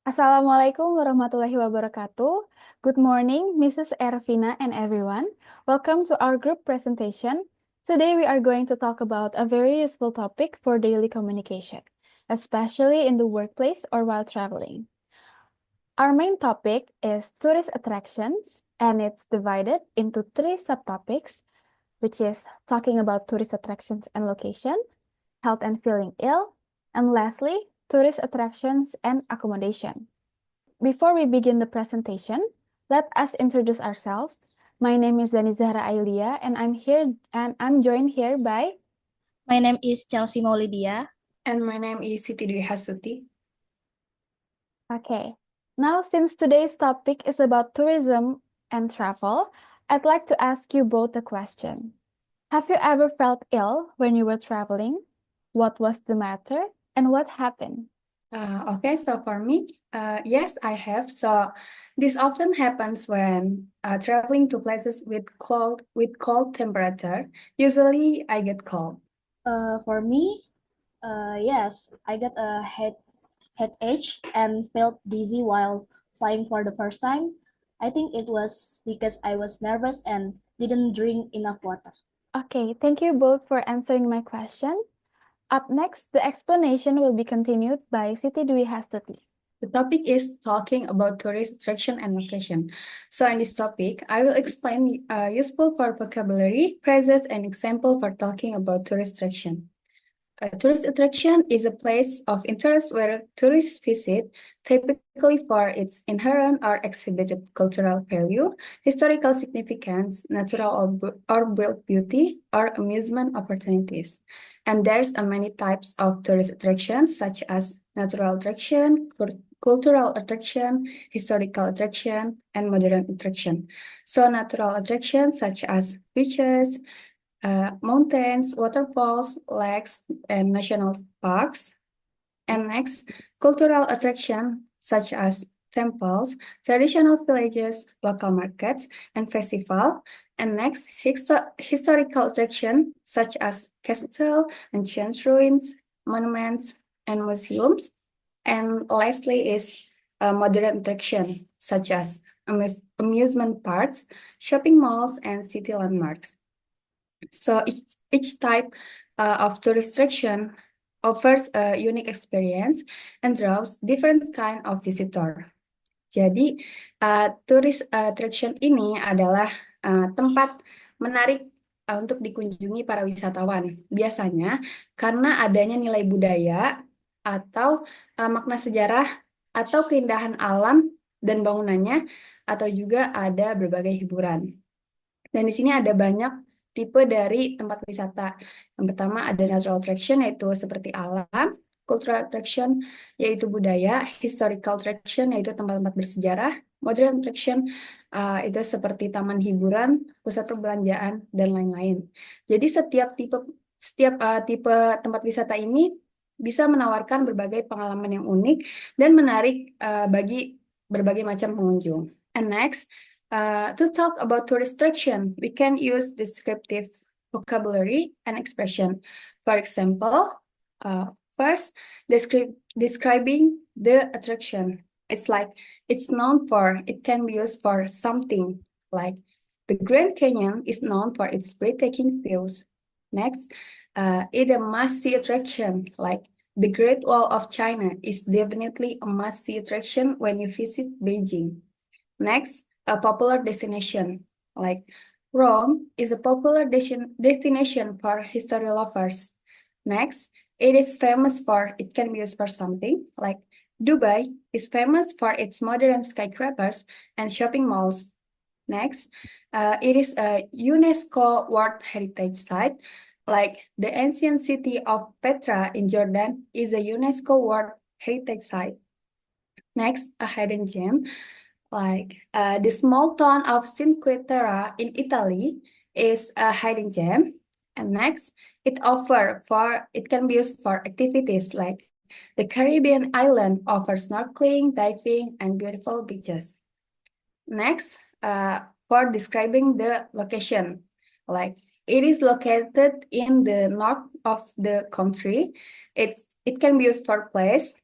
Assalamualaikum warahmatullahi wabarakatuh. Good morning, Mrs. Ervina and everyone. Welcome to our group presentation. Today we are going to talk about a very useful topic for daily communication, especially in the workplace or while traveling. Our main topic is tourist attractions, and it's divided into three subtopics, which is talking about tourist attractions and location, health and feeling ill, and lastly, tourist attractions and accommodation. Before we begin the presentation, let us introduce ourselves. My name is Dani Zahra Ailia, and I'm joined here by. My name is Chelsea Maulidia. And my name is Siti Dwi Hasuti. Okay. Now, since today's topic is about tourism and travel, I'd like to ask you both a question. Have you ever felt ill when you were traveling? What was the matter and what happened? Okay, so for me, yes, I have. So this often happens when traveling to places with cold temperature. Usually, I get cold. For me, yes, I got a headache and felt dizzy while flying for the first time. I think it was because I was nervous and didn't drink enough water. Okay, thank you both for answering my question. Up next, the explanation will be continued by Siti Dwi Hastati. The topic is talking about tourist attraction and location. So in this topic, I will explain useful for vocabulary, phrases, and example for talking about tourist attraction. A tourist attraction is a place of interest where tourists visit, typically for its inherent or exhibited cultural value, historical significance, natural or built beauty, or amusement opportunities. And there's many types of tourist attractions, such as natural attraction, cultural attraction, historical attraction, and modern attraction. So natural attractions such as beaches, mountains, waterfalls, lakes, and national parks. And next, cultural attractions such as temples, traditional villages, local markets, and festival. And next, historical attractions such as castle, ancient ruins, monuments, and museums. And lastly is modern attraction such as amusement parks, shopping malls, and city landmarks. So each type of tourist attraction offers a unique experience and draws different kind of visitor. Jadi, tourist attraction ini adalah tempat menarik untuk dikunjungi para wisatawan. Biasanya karena adanya nilai budaya atau makna sejarah atau keindahan alam dan bangunannya, atau juga ada berbagai hiburan. Dan di sini ada banyak tipe dari tempat wisata. Yang pertama ada natural attraction, yaitu seperti alam, cultural attraction, yaitu budaya, historical attraction, yaitu tempat-tempat bersejarah, modern attraction, itu seperti taman hiburan, pusat perbelanjaan, dan lain-lain. Jadi setiap tipe tempat wisata ini bisa menawarkan berbagai pengalaman yang unik dan menarik bagi berbagai macam pengunjung. And next, to talk about tourist attraction, we can use descriptive vocabulary and expression. For example, first, describing the attraction. It's like it's known for, it can be used for something like the Grand Canyon is known for its breathtaking views. Next, it's a must-see attraction, like the Great Wall of China is definitely a must-see attraction when you visit Beijing. Next, a popular destination, like Rome is a popular destination for history lovers. Next, it can be used for something, like Dubai is famous for its modern skyscrapers and shopping malls. Next, it is a UNESCO World Heritage Site, like the ancient city of Petra in Jordan is a UNESCO World Heritage Site. Next, a hidden gem, like the small town of Cinque Terre in Italy is a hidden gem. And next, it can be used for activities like the Caribbean island offers snorkeling, diving, and beautiful beaches. Next, for describing the location, like it is located in the north of the country. It can be used for place.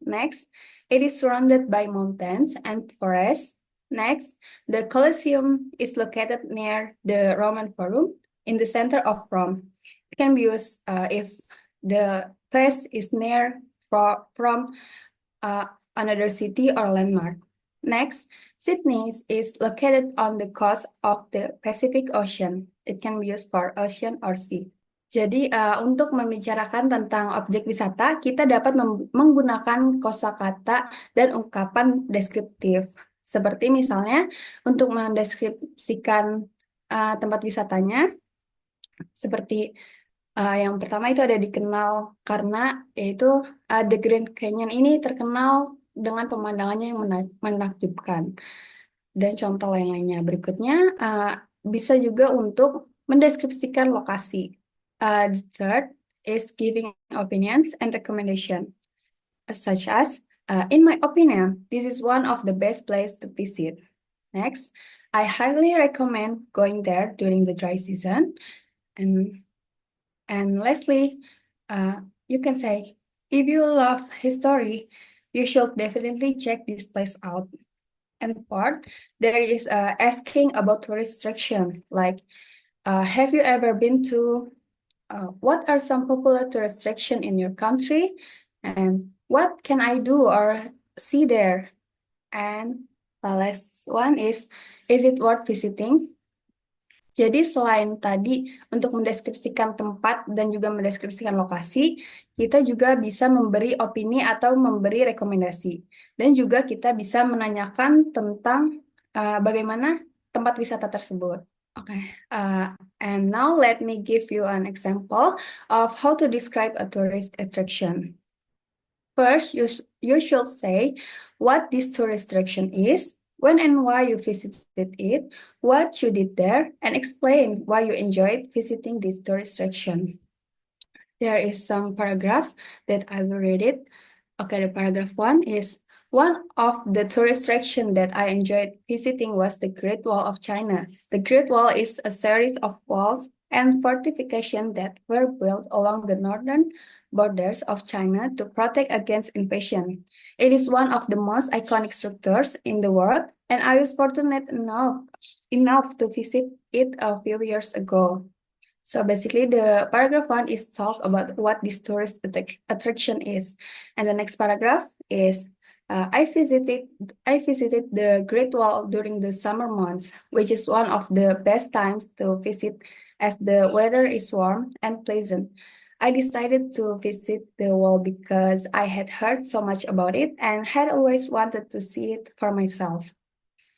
Next, it is surrounded by mountains and forests. Next, the Colosseum is located near the Roman Forum in the center of Rome. It can be used if the place is near from another city or landmark. Next, Sydney is located on the coast of the Pacific Ocean. It can be used for ocean or sea. Jadi, untuk membicarakan tentang objek wisata, kita dapat menggunakan kosakata dan ungkapan deskriptif. Seperti misalnya, untuk mendeskripsikan tempat wisatanya, seperti yang pertama itu ada dikenal karena yaitu The Grand Canyon ini terkenal dengan pemandangannya yang menakjubkan. Dan contoh lain-lainnya berikutnya bisa juga untuk mendeskripsikan lokasi. The third is giving opinions and recommendation, such as, in my opinion, this is one of the best places to visit. Next, I highly recommend going there during the dry season. And lastly, you can say, if you love history, you should definitely check this place out. And fourth, there is asking about tourist attraction, like, have you ever been to, what are some popular tourist attraction in your country? And what can I do or see there? And the last one is it worth visiting? Jadi selain tadi untuk mendeskripsikan tempat dan juga mendeskripsikan lokasi, kita juga bisa memberi opini atau memberi rekomendasi. Dan juga kita bisa menanyakan tentang bagaimana tempat wisata tersebut. Okay, and now let me give you an example of how to describe a tourist attraction. First, you should say what this tourist attraction is, when and why you visited it, what you did there, and explain why you enjoyed visiting this tourist attraction. There is some paragraph that I will read it. Okay, the paragraph 1 is, one of the tourist attraction that I enjoyed visiting was the Great Wall of China. The Great Wall is a series of walls and fortifications that were built along the northern borders of China to protect against invasion. It is one of the most iconic structures in the world, and I was fortunate enough to visit it a few years ago. So basically, the paragraph 1 is talk about what this tourist attraction is, and the next paragraph is, I visited the Great Wall during the summer months, which is one of the best times to visit as the weather is warm and pleasant. I decided to visit the wall because I had heard so much about it and had always wanted to see it for myself.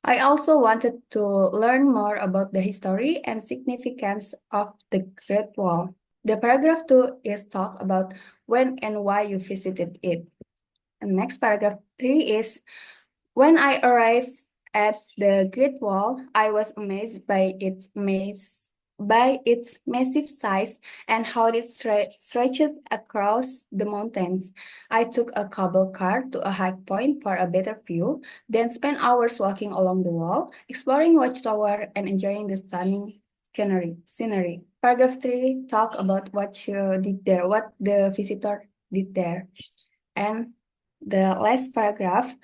I also wanted to learn more about the history and significance of the Great Wall. The paragraph 2 is talk about when and why you visited it. And next paragraph 3 is, when I arrived at the Great Wall, I was amazed by its massive size and how it stretched across the mountains. I took a cable car to a high point for a better view, then spent hours walking along the wall, exploring Watchtower and enjoying the stunning scenery. Paragraph 3 talk about what you did there, what the visitor did there. And the last paragraph,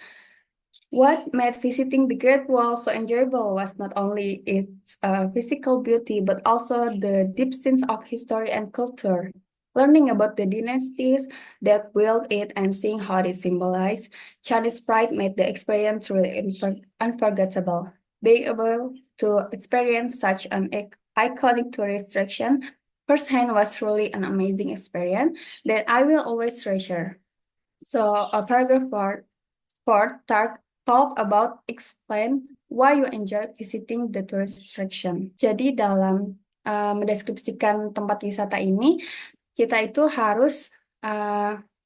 what made visiting the Great Wall so enjoyable was not only its physical beauty, but also the deep sense of history and culture. Learning about the dynasties that built it and seeing how it symbolized Chinese pride made the experience really unforgettable. Being able to experience such an iconic tourist attraction firsthand was truly an amazing experience that I will always treasure. So, paragraph 4 talk about explain why you enjoy visiting the tourist attraction. Jadi dalam mendeskripsikan tempat wisata ini, kita itu harus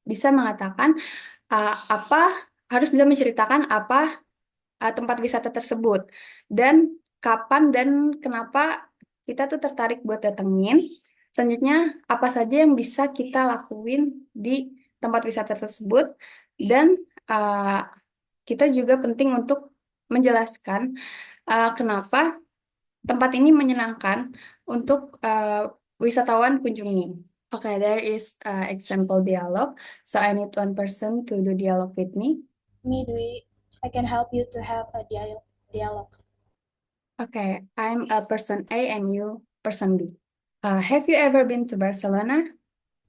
bisa mengatakan harus bisa menceritakan apa tempat wisata tersebut dan kapan dan kenapa kita tuh tertarik buat datengin. Selanjutnya, apa saja yang bisa kita lakuin di tempat wisata tersebut, dan kita juga penting untuk menjelaskan kenapa tempat ini menyenangkan untuk wisatawan kunjungi. Okay, there is example dialogue. So I need one person to do dialogue with me. Me, Dwi, I can help you to have a dialogue. Okay, I'm a person A and you person B. Have you ever been to Barcelona?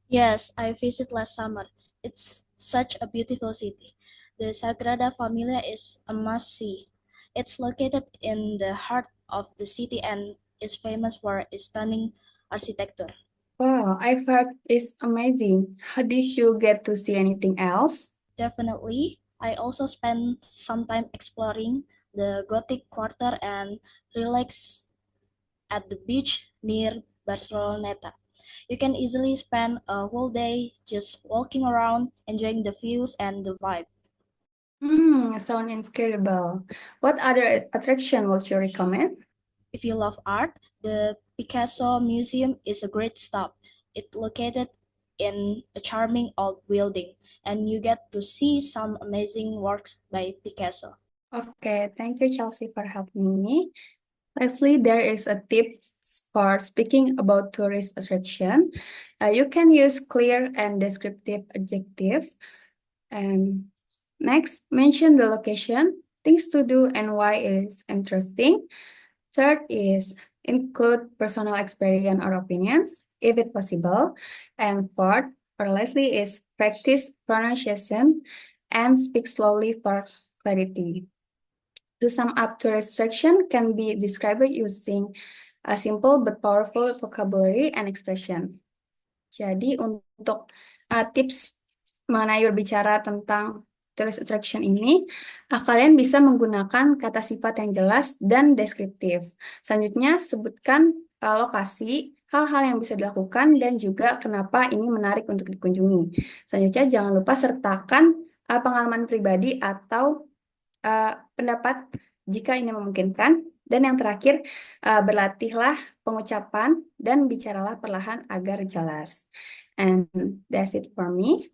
Yes, I visited last summer. It's such a beautiful city. The Sagrada Familia is a must-see. It's located in the heart of the city and is famous for its stunning architecture. Wow, I've heard it's amazing. How did you get to see anything else? Definitely, I also spent some time exploring the Gothic Quarter and relax at the beach near Barceloneta. You can easily spend a whole day just walking around, enjoying the views and the vibe. Sound incredible. What other attraction would you recommend? If you love art, the Picasso Museum is a great stop. It's located in a charming old building, and you get to see some amazing works by Picasso. Okay, thank you, Chelsea, for helping me. Lastly, there is a tip for speaking about tourist attraction. You can use clear and descriptive adjective. And next, mention the location, things to do, and why it is interesting. Third is include personal experience or opinions, if it possible. And fourth, or lastly, is practice pronunciation and speak slowly for clarity. To sum up, tourist attraction can be described using a simple but powerful vocabulary and expression. Jadi untuk tips mengenai berbicara tentang tourist attraction ini, kalian bisa menggunakan kata sifat yang jelas dan deskriptif. Selanjutnya, sebutkan lokasi, hal-hal yang bisa dilakukan, dan juga kenapa ini menarik untuk dikunjungi. Selanjutnya, jangan lupa sertakan pengalaman pribadi atau pendapat jika ini memungkinkan. Dan yang terakhir, berlatihlah pengucapan dan bicaralah perlahan agar jelas. And that's it for me.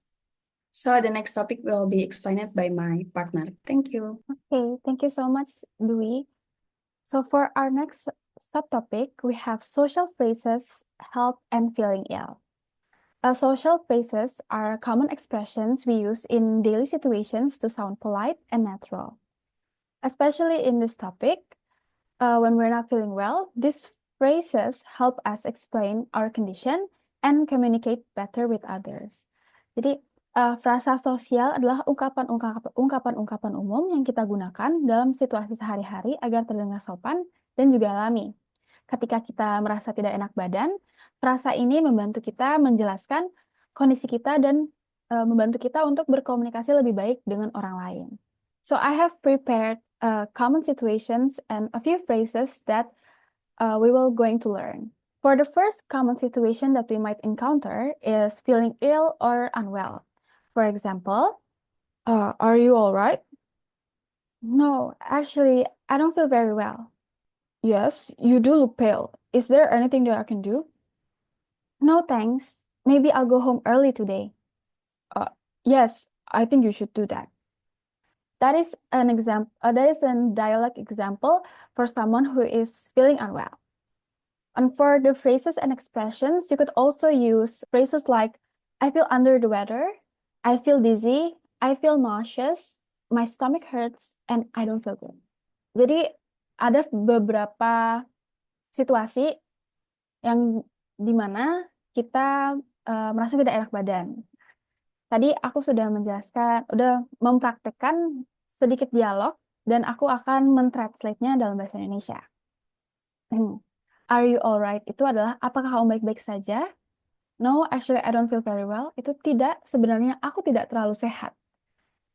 So the next topic will be explained by my partner. Thank you. Okay, thank you so much, Dwi. So for our next subtopic, we have social phrases, help, and feeling ill. Social phrases are common expressions we use in daily situations to sound polite and natural. Especially in this topic, when we're not feeling well, these phrases help us explain our condition and communicate better with others. Jadi, frasa sosial adalah ungkapan-ungkapan umum yang kita gunakan dalam situasi sehari-hari agar terdengar sopan dan juga alami. Ketika kita merasa tidak enak badan, frasa ini membantu kita menjelaskan kondisi kita dan membantu kita untuk berkomunikasi lebih baik dengan orang lain. So I have prepared common situations and a few phrases that we will going to learn. For the first common situation that we might encounter is feeling ill or unwell. For example, are you all right? No, actually, I don't feel very well. Yes, you do look pale. Is there anything that I can do? No, thanks. Maybe I'll go home early today. Yes, I think you should do that. That is an example. That is a dialect example for someone who is feeling unwell. And for the phrases and expressions, you could also use phrases like, I feel under the weather, I feel dizzy, I feel nauseous, my stomach hurts, and I don't feel good. Jadi ada beberapa situasi yang dimana kita merasa tidak enak badan. Tadi aku sudah menjelaskan, udah mempraktekkan sedikit dialog, dan aku akan mentranslate-nya dalam bahasa Indonesia. Are you alright? Itu adalah, apakah kamu baik-baik saja? No, actually I don't feel very well. Itu tidak, sebenarnya aku tidak terlalu sehat.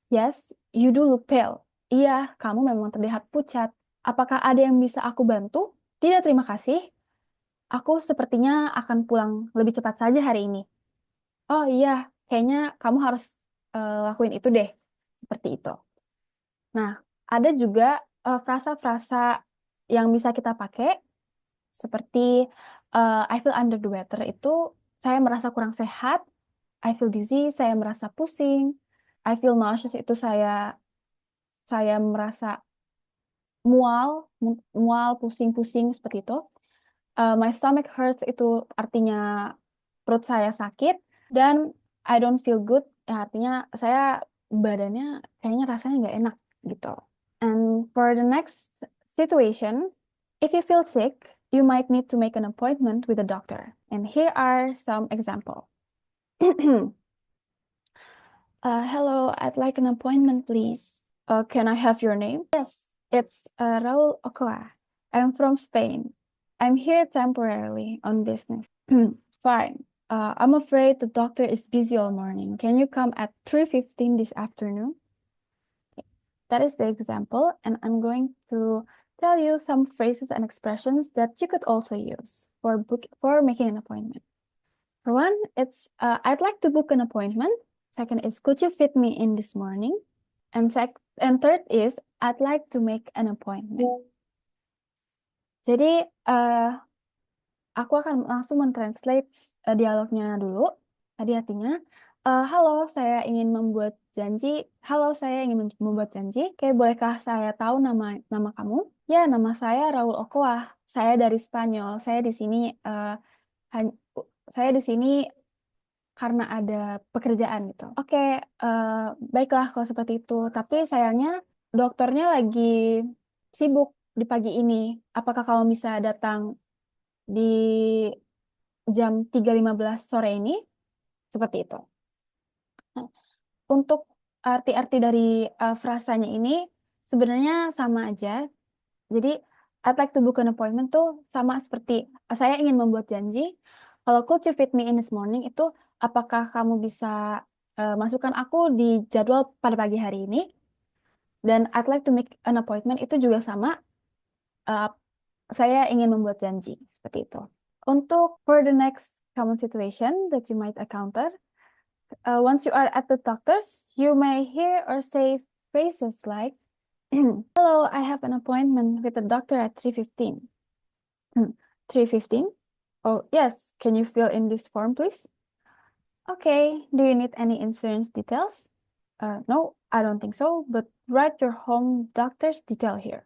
Yes, you do look pale. Iya, kamu memang terlihat pucat. Apakah ada yang bisa aku bantu? Tidak, terima kasih. Aku sepertinya akan pulang lebih cepat saja hari ini. Oh iya, kayaknya kamu harus lakuin itu deh. Seperti itu. Nah, ada juga frasa-frasa yang bisa kita pakai, seperti I feel under the weather itu saya merasa kurang sehat, I feel dizzy, saya merasa pusing, I feel nauseous itu saya merasa mual, pusing-pusing seperti itu. My stomach hurts itu artinya perut saya sakit dan I don't feel good, ya artinya saya badannya kayaknya rasanya nggak enak gitu. And for the next situation, if you feel sick, you might need to make an appointment with a doctor. And here are some examples. Hello, I'd like an appointment, please. Can I have your name? Yes, it's Raul Ochoa. I'm from Spain. I'm here temporarily on business. Fine. I'm afraid the doctor is busy all morning. Can you come at 3:15 this afternoon? That is the example, and I'm going to tell you some phrases and expressions that you could also use for making an appointment. For one, it's I'd like to book an appointment. Second is, could you fit me in this morning? And third is, I'd like to make an appointment. Jadi aku akan langsung mentranslate dialognya dulu. Tadi artinya, halo, saya ingin membuat janji. Halo, saya ingin membuat janji. Oke, bolehkah saya tahu nama kamu? Ya, nama saya Raul Ochoa. Saya dari Spanyol. Saya di sini karena ada pekerjaan gitu. Oke, baiklah kalau seperti itu. Tapi sayangnya dokternya lagi sibuk di pagi ini. Apakah kamu bisa datang di jam 3:15 sore ini? Seperti itu. Nah, untuk arti-arti dari frasanya ini sebenarnya sama aja. Jadi, I'd like to book an appointment tuh sama seperti saya ingin membuat janji. Kalau could you fit me in this morning itu apakah kamu bisa masukkan aku di jadwal pada pagi hari ini? Dan I'd like to make an appointment itu juga sama. Saya ingin membuat janji seperti itu. Untuk for the next common situation that you might encounter, once you are at the doctor's, you may hear or say phrases like, "Hello, I have an appointment with the doctor at 3:15. 3:15? Oh, yes. Can you fill in this form, please? Okay. Do you need any insurance details? No, I don't think so, but write your home doctor's detail here."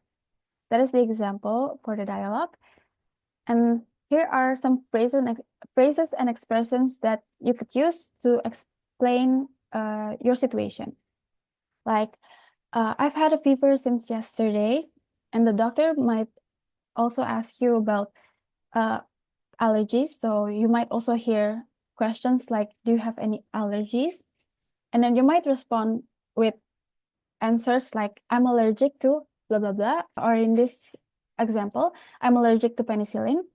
That is the example for the dialogue. And here are some phrases and expressions that you could use to explain your situation. Like, I've had a fever since yesterday, and the doctor might also ask you about allergies. So you might also hear questions like, do you have any allergies? And then you might respond with answers like, I'm allergic to blah, blah, blah. Or in this example, I'm allergic to penicillin.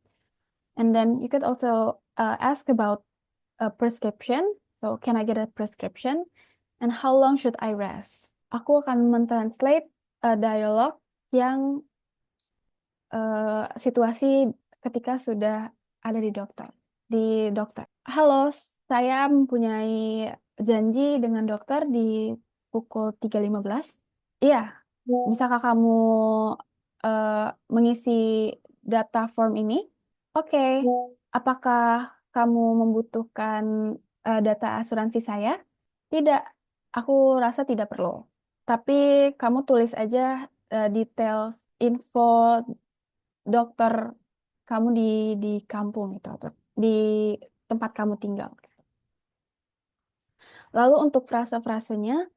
And then you could also ask about a prescription. So can I get a prescription? And how long should I rest? Aku akan mentranslate dialog yang situasi ketika sudah ada di dokter. Halo, saya mempunyai janji dengan dokter di pukul 3:15. Iya, bisakah kamu mengisi data form ini? Oke, apakah kamu membutuhkan data asuransi saya? Tidak, aku rasa tidak perlu. Tapi kamu tulis aja detail info dokter kamu di kampung gitu, atau di tempat kamu tinggal. Lalu untuk frasa-frasanya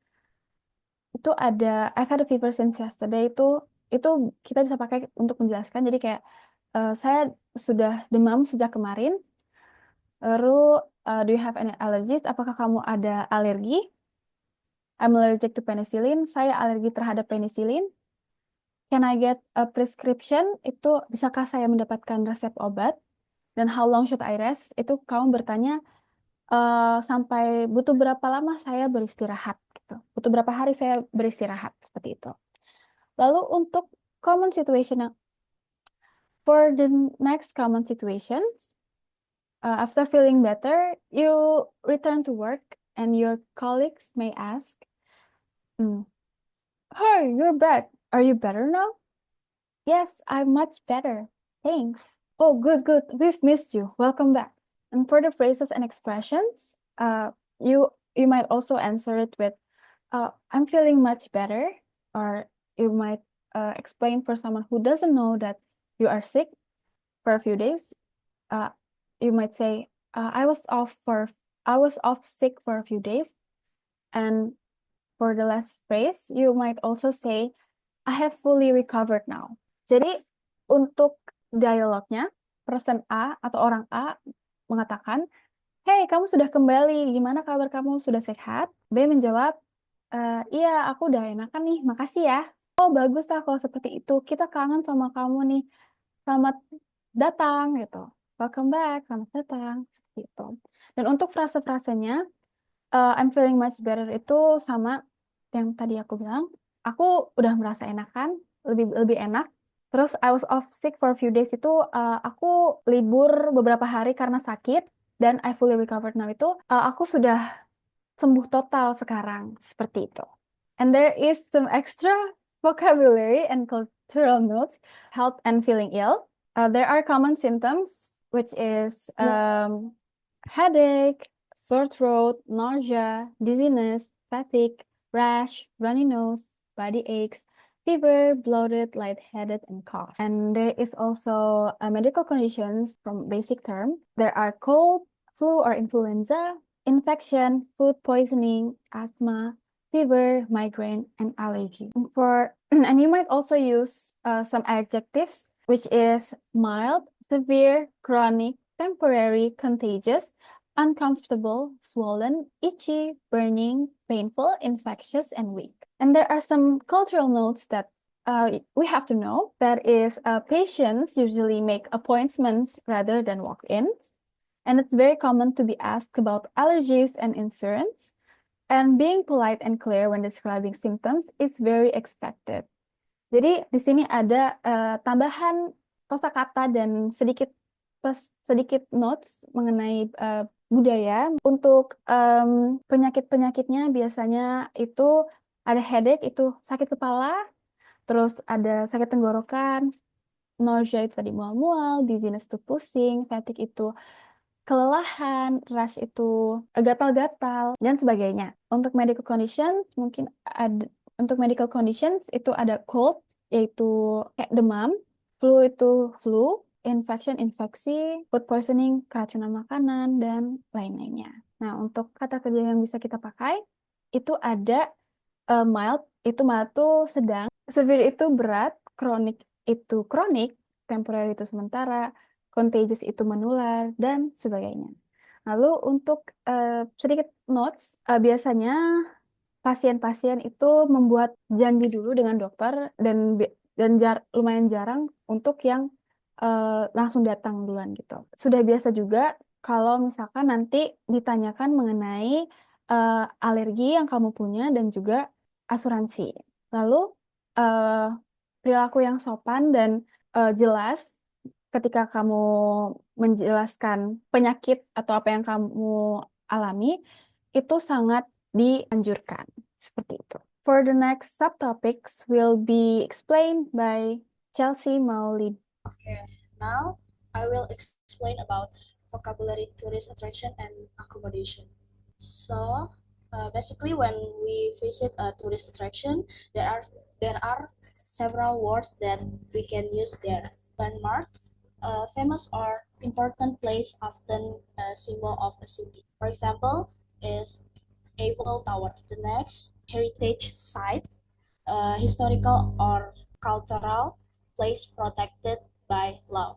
itu ada I've had a fever since yesterday itu kita bisa pakai untuk menjelaskan. Jadi kayak saya sudah demam sejak kemarin. Lalu do you have any allergies? Apakah kamu ada alergi? I'm allergic to penicillin. Saya alergi terhadap penicillin. Can I get a prescription? Itu bisakah saya mendapatkan resep obat? Dan how long should I rest? Itu kamu bertanya sampai butuh berapa lama saya beristirahat gitu. Butuh berapa hari saya beristirahat seperti itu. Lalu untuk common situation for the next common situations, after feeling better, you return to work and your colleagues may ask, "Hey, you're back. Are you better now?" "Yes, I'm much better. Thanks." "Oh, good. We've missed you. Welcome back." And for the phrases and expressions, you might also answer it with, "I'm feeling much better." Or you might explain for someone who doesn't know that you are sick for a few days. You might say, I was off sick for a few days, and for the last phrase, you might also say, I have fully recovered now. Jadi untuk dialognya, person A atau orang A mengatakan, hey, kamu sudah kembali, gimana kabar kamu, sudah sehat? B menjawab, iya, aku udah enakan nih, makasih ya. Oh, bagus lah kalau seperti itu, kita kangen sama kamu nih, selamat datang, gitu. Welcome back, selamat datang, seperti itu. Dan untuk frase-frasenya, I'm feeling much better itu sama yang tadi aku bilang, aku udah merasa enakan, lebih enak. Terus I was off sick for a few days itu aku libur beberapa hari karena sakit, dan I fully recovered now itu aku sudah sembuh total sekarang, seperti itu. And there is some extra vocabulary and cultural notes, health and feeling ill. There are common symptoms, which is headache, sore throat, nausea, dizziness, fatigue, rash, runny nose, body aches, fever, bloated, lightheaded, and cough. And there is also medical conditions from basic terms. There are cold, flu or influenza, infection, food poisoning, asthma, fever, migraine, and allergy. And you might also use some adjectives, which is mild, severe, chronic, temporary, contagious, uncomfortable, swollen, itchy, burning, painful, infectious, and weak. And there are some cultural notes that we have to know. That is, patients usually make appointments rather than walk-ins. And it's very common to be asked about allergies and insurance. And being polite and clear when describing symptoms is very expected. Jadi di sini ada tambahan kosakata dan sedikit notes mengenai budaya. Untuk penyakit-penyakitnya biasanya itu ada headache, itu sakit kepala, terus ada sakit tenggorokan, nausea itu tadi mual-mual, dizziness itu pusing, fatigue itu kelelahan, rash itu gatal-gatal, dan sebagainya. Untuk medical conditions, itu ada cold, yaitu kayak demam, flu itu flu, infection, infeksi, food poisoning, keracunan makanan, dan lain-lainnya. Nah, untuk kata kerja yang bisa kita pakai, itu ada mild itu sedang, severe itu berat, chronic itu kronik, temporary itu sementara, contagious itu menular, dan sebagainya. Lalu untuk sedikit notes, biasanya pasien-pasien itu membuat janji dulu dengan dokter, dan lumayan jarang untuk yang langsung datang duluan gitu. Sudah biasa juga kalau misalkan nanti ditanyakan mengenai alergi yang kamu punya dan juga asuransi. Lalu perilaku yang sopan dan jelas ketika kamu menjelaskan penyakit atau apa yang kamu alami itu sangat dianjurkan. Seperti itu. For the next subtopics will be explained by Chelsea Maulid. Okay, now I will explain about vocabulary, tourist attraction, and accommodation. So, basically, when we visit a tourist attraction, there are several words that we can use there. Landmark, famous or important place, often a symbol of a city. For example, is Eiffel Tower. The next, heritage site, historical or cultural place protected by law.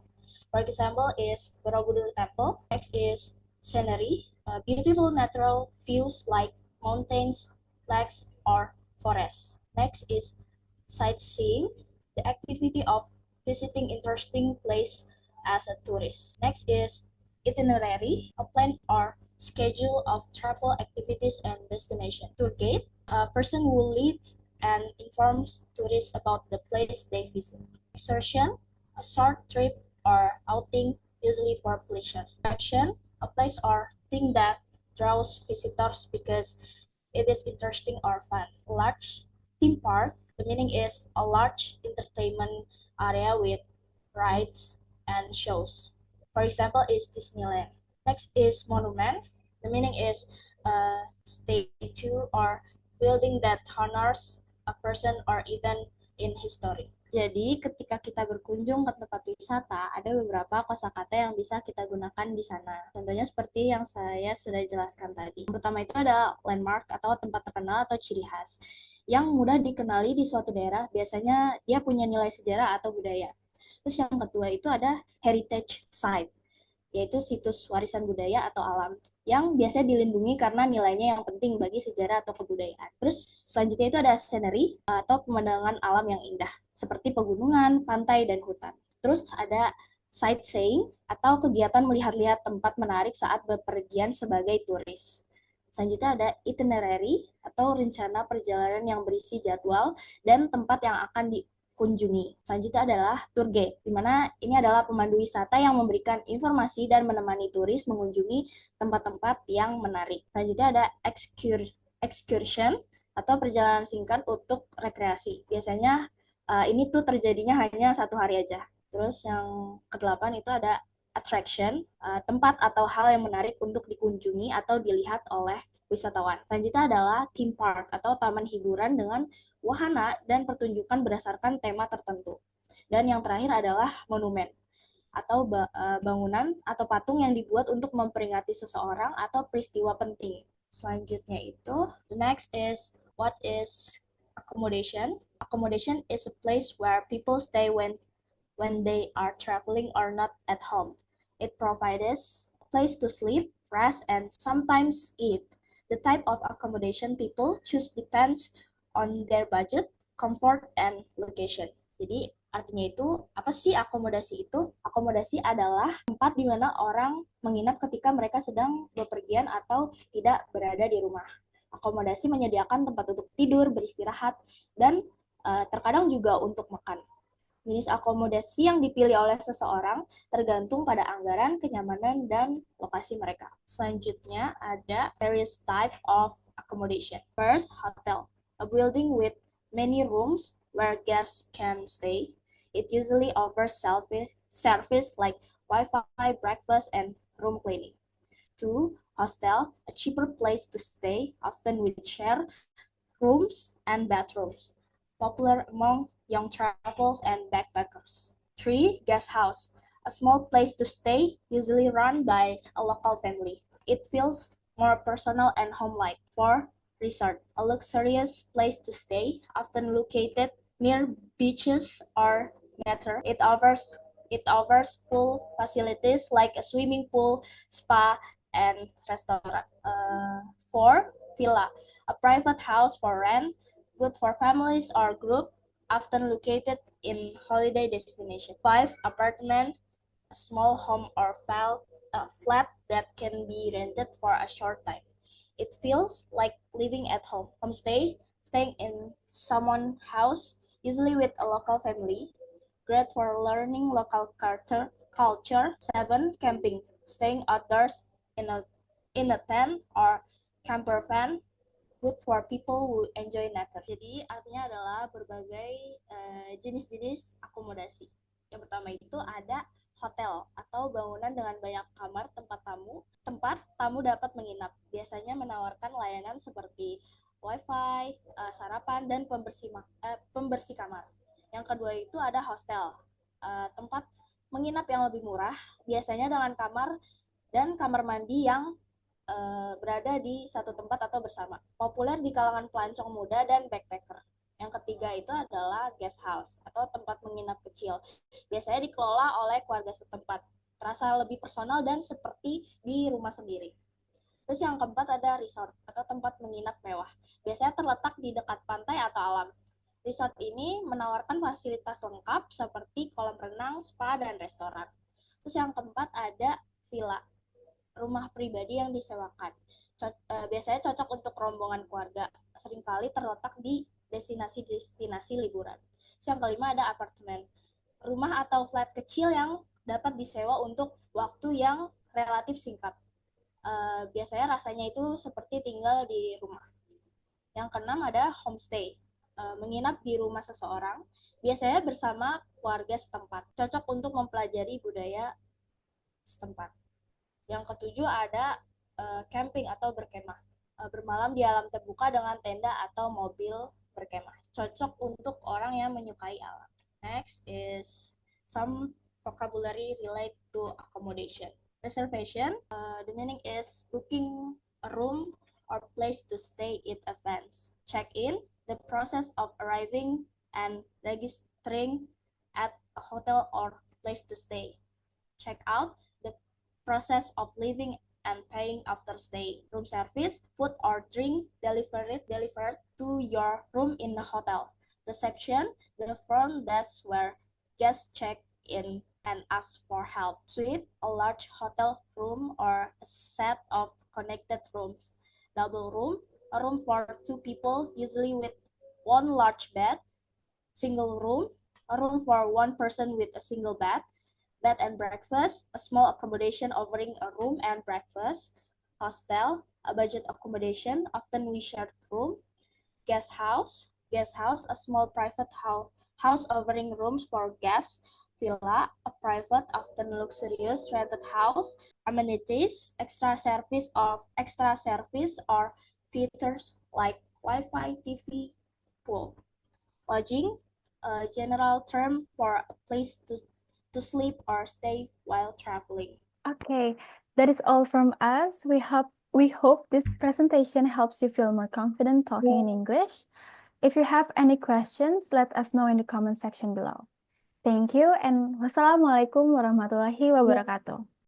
For example, is Borobudur Temple. Next is scenery, beautiful natural views like mountains, lakes, or forests. Next is sightseeing, the activity of visiting interesting place as a tourist. Next is itinerary, a plan or schedule of travel activities and destination. Tour guide, a person who leads and informs tourists about the place they visit. Excursion, a short trip or outing, usually for pleasure. Attraction, a place or thing that draws visitors because it is interesting or fun. Large theme park, the meaning is a large entertainment area with rides and shows. For example, is Disneyland. Next is monument. The meaning is a statue or building that honors a person or event in history. Jadi, ketika kita berkunjung ke tempat wisata, ada beberapa kosakata yang bisa kita gunakan di sana. Contohnya seperti yang saya sudah jelaskan tadi. Yang pertama itu ada landmark atau tempat terkenal atau ciri khas yang mudah dikenali di suatu daerah. Biasanya dia punya nilai sejarah atau budaya. Terus yang kedua itu ada heritage site, yaitu situs warisan budaya atau alam yang biasanya dilindungi karena nilainya yang penting bagi sejarah atau kebudayaan. Terus selanjutnya itu ada scenery atau pemandangan alam yang indah, seperti pegunungan, pantai, dan hutan. Terus ada sightseeing atau kegiatan melihat-lihat tempat menarik saat bepergian sebagai turis. Selanjutnya ada itinerary atau rencana perjalanan yang berisi jadwal dan tempat yang akan kunjungi. Selanjutnya adalah tour guide, di mana ini adalah pemandu wisata yang memberikan informasi dan menemani turis mengunjungi tempat-tempat yang menarik. Selanjutnya ada excursion atau perjalanan singkat untuk rekreasi. Biasanya ini tuh terjadinya hanya 1 hari aja. Terus yang kedelapan itu ada attraction, tempat atau hal yang menarik untuk dikunjungi atau dilihat oleh wisatawan. Selanjutnya adalah theme park atau taman hiburan dengan wahana dan pertunjukan berdasarkan tema tertentu. Dan yang terakhir adalah monumen atau bangunan atau patung yang dibuat untuk memperingati seseorang atau peristiwa penting. Selanjutnya itu, the next is what is accommodation. Accommodation is a place where people stay when they are traveling or not at home. It provides a place to sleep, rest, and sometimes eat. The type of accommodation people choose depends on their budget, comfort, and location. Jadi artinya itu, apa sih akomodasi itu? Akomodasi adalah tempat di mana orang menginap ketika mereka sedang bepergian atau tidak berada di rumah. Akomodasi menyediakan tempat untuk tidur, beristirahat, dan terkadang juga untuk makan. Jenis akomodasi yang dipilih oleh seseorang tergantung pada anggaran, kenyamanan, dan lokasi mereka. Selanjutnya ada various type of accommodation. First, hotel. A building with many rooms where guests can stay. It usually offers service like Wi-Fi, breakfast, and room cleaning. 2. Hostel. A cheaper place to stay, often with shared rooms and bathrooms, popular among young travelers and backpackers. 3. Guest house, a small place to stay, usually run by a local family. It feels more personal and home-like. 4. Resort, a luxurious place to stay, often located near beaches or nature. It offers full facilities like a swimming pool, spa, and restaurant. 4. Villa, a private house for rent, good for families or group, often located in holiday destination. 5. Apartment, a small home or flat that can be rented for a short time. It feels like living at home. Homestay, staying in someone's house, usually with a local family, great for learning local culture. 7. Camping, staying outdoors in a tent or camper van, good for people who enjoy nature. Jadi artinya adalah berbagai jenis-jenis akomodasi. Yang pertama itu ada hotel atau bangunan dengan banyak kamar tempat tamu dapat menginap. Biasanya menawarkan layanan seperti wifi, sarapan, dan pembersih kamar. Yang kedua itu ada hostel, tempat menginap yang lebih murah, biasanya dengan kamar dan kamar mandi yang berada di satu tempat atau bersama. Populer di kalangan pelancong muda dan backpacker. Yang ketiga itu adalah guest house atau tempat menginap kecil. Biasanya dikelola oleh keluarga setempat. Terasa lebih personal dan seperti di rumah sendiri. Terus yang keempat ada resort atau tempat menginap mewah. Biasanya terletak di dekat pantai atau alam. Resort ini menawarkan fasilitas lengkap seperti kolam renang, spa, dan restoran. Terus yang keempat ada villa, rumah pribadi yang disewakan. Biasanya cocok untuk rombongan keluarga, seringkali terletak di destinasi liburan. Terus yang kelima ada apartemen, rumah atau flat kecil yang dapat disewa untuk waktu yang relatif singkat. Biasanya rasanya itu seperti tinggal di rumah. Yang keenam ada homestay, menginap di rumah seseorang, biasanya bersama keluarga setempat, cocok untuk mempelajari budaya setempat. Yang ketujuh ada camping atau berkemah, bermalam di alam terbuka dengan tenda atau mobil berkemah. Cocok untuk orang yang menyukai alam. Next is some vocabulary related to accommodation. Reservation, the meaning is booking a room or place to stay in advance. Check-in, the process of arriving and registering at a hotel or place to stay. Check out, the process of leaving and paying after stay. Room service, food or drink delivered to your room in the hotel. Reception, the front desk where guests check in and ask for help. Suite, a large hotel room or a set of connected rooms. Double room, a room for 2 people, usually with one large bed. Single room, a room for 1 person with a single bed. Bed and breakfast, a small accommodation offering a room and breakfast. Hostel, a budget accommodation, often we shared room. Guest house, a small private house offering rooms for guests. Villa, a private, often luxurious rented house. Amenities, extra service or features like Wi-Fi, TV, pool. Lodging, a general term for a place to sleep or stay while traveling. Okay, that is all from us. We hope this presentation helps you feel more confident talking in English. If you have any questions, let us know in the comment section below. Thank you and wassalamualaikum warahmatullahi wabarakatuh.